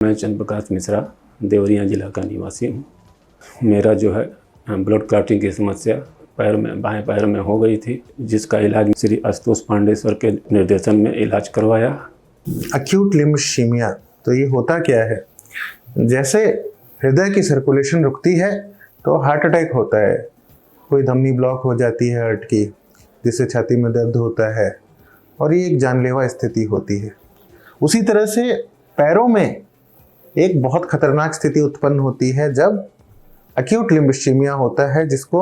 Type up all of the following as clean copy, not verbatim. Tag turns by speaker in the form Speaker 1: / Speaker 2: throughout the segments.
Speaker 1: मैं चंद्र प्रकाश मिश्रा देवरिया जिला का निवासी हूँ। मेरा जो है ब्लड क्लॉटिंग की समस्या पैर में, बाएं पैर में हो गई थी, जिसका इलाज श्री आशुतोष पांडेसर के निर्देशन में इलाज करवाया।
Speaker 2: एक्यूट लिम्ब इश्कीमिया, तो ये होता क्या है? जैसे हृदय की सर्कुलेशन रुकती है तो हार्ट अटैक होता है, कोई धमनी ब्लॉक हो जाती है हार्ट की, जिससे छाती में दर्द होता है और ये एक जानलेवा स्थिति होती है। उसी तरह से पैरों में एक बहुत खतरनाक स्थिति उत्पन्न होती है जब एक्यूट लिम्ब इश्कीमिया होता है, जिसको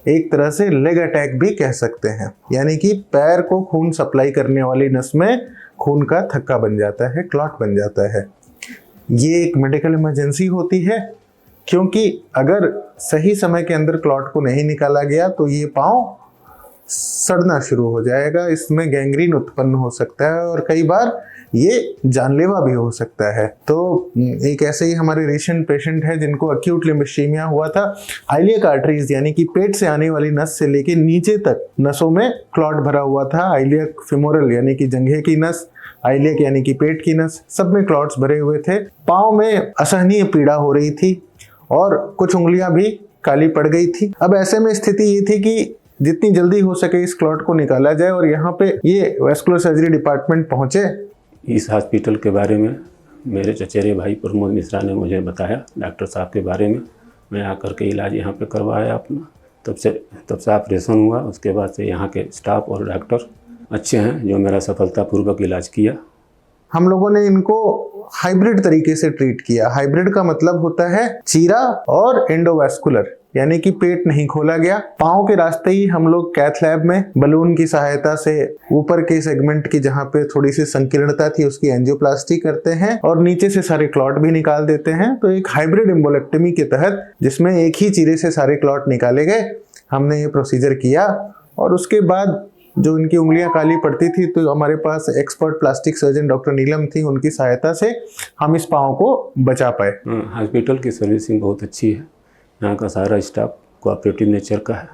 Speaker 2: एक तरह से लेग अटैक भी कह सकते हैं। यानी कि पैर को खून सप्लाई करने वाली नस में खून का थक्का बन जाता है, क्लॉट बन जाता है। ये एक मेडिकल इमरजेंसी होती है, क्योंकि अगर सही समय के अंदर क्लॉट को नहीं निकाला गया तो ये पाँव सड़ना शुरू हो जाएगा, इसमें गैंग्रीन उत्पन्न हो सकता है और कई बार ये जानलेवा भी हो सकता है। तो एक ऐसे ही हमारे रिसेंट पेशेंट है जिनको एक्यूट लिम्ब इश्कीमिया हुआ था। आइलियक आर्टरीज यानी कि पेट से आने वाली नस से लेके नीचे तक नसों में क्लॉट भरा हुआ था। आइलियक फेमोरल यानी कि जंघे की नस, आइलियक यानी कि पेट की नस, सब में क्लॉट्स भरे हुए थे। पाँव में असहनीय पीड़ा हो रही थी और कुछ उंगलियां भी काली पड़ गई थी। अब ऐसे में स्थिति ये थी कि जितनी जल्दी हो सके इस क्लॉट को निकाला जाए, और यहाँ पे ये वैस्कुलर सर्जरी डिपार्टमेंट पहुंचे।
Speaker 1: इस हॉस्पिटल के बारे में मेरे चचेरे भाई प्रमोद मिश्रा ने मुझे बताया, डॉक्टर साहब के बारे में। मैं आकर के इलाज यहाँ पे करवाया अपना। तब से ऑपरेशन हुआ। उसके बाद से यहाँ के स्टाफ और डॉक्टर अच्छे हैं, जो मेरा सफलतापूर्वक इलाज किया।
Speaker 2: हम लोगों ने इनको हाइब्रिड तरीके से ट्रीट किया। हाइब्रिड का मतलब होता है चीरा और एंडोवैस्कुलर, यानी कि पेट नहीं खोला गया। पाँव के रास्ते ही हम लोग कैथ लैब में बलून की सहायता से ऊपर के सेगमेंट की जहाँ पे थोड़ी सी संकीर्णता थी उसकी एंजियोप्लास्टी करते हैं और नीचे से सारे क्लॉट भी निकाल देते हैं। तो एक हाइब्रिड एम्बोलेक्टमी के तहत, जिसमें एक ही चीरे से सारे क्लॉट निकाले गए, हमने ये प्रोसीजर किया। और उसके बाद जो इनकी उंगलियां काली पड़ती थी तो हमारे पास एक्सपर्ट प्लास्टिक सर्जन डॉक्टर नीलम थी, उनकी सहायता से हम इस पाँव को बचा पाए।
Speaker 1: हॉस्पिटल की सर्विसिंग बहुत अच्छी है। यहाँ का सारा स्टाफ कोऑपरेटिव नेचर का है।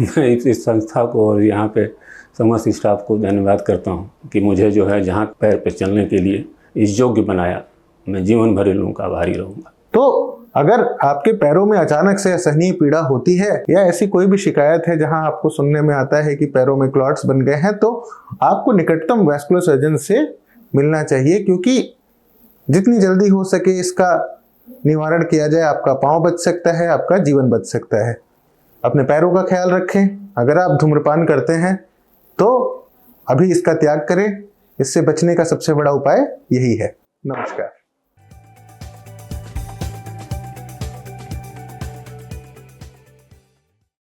Speaker 1: मैं इस संस्था को और यहाँ पे समस्त स्टाफ को धन्यवाद करता हूँ कि मुझे जो है जहाँ पैर पे चलने के लिए इस योग्य बनाया। मैं जीवन भर इन लोगों का आभारी रहूँगा।
Speaker 2: तो अगर आपके पैरों में अचानक से असहनीय पीड़ा होती है या ऐसी कोई भी शिकायत है जहां आपको सुनने में आता है कि पैरों में क्लॉट्स बन गए हैं, तो आपको निकटतम वैस्कुलर सर्जन से मिलना चाहिए, क्योंकि जितनी जल्दी हो सके इसका निवारण किया जाए, आपका पाँव बच सकता है, आपका जीवन बच सकता है। अपने पैरों का ख्याल रखें। अगर आप धूम्रपान करते हैं तो अभी इसका त्याग करें। इससे बचने का सबसे बड़ा उपाय यही है। नमस्कार।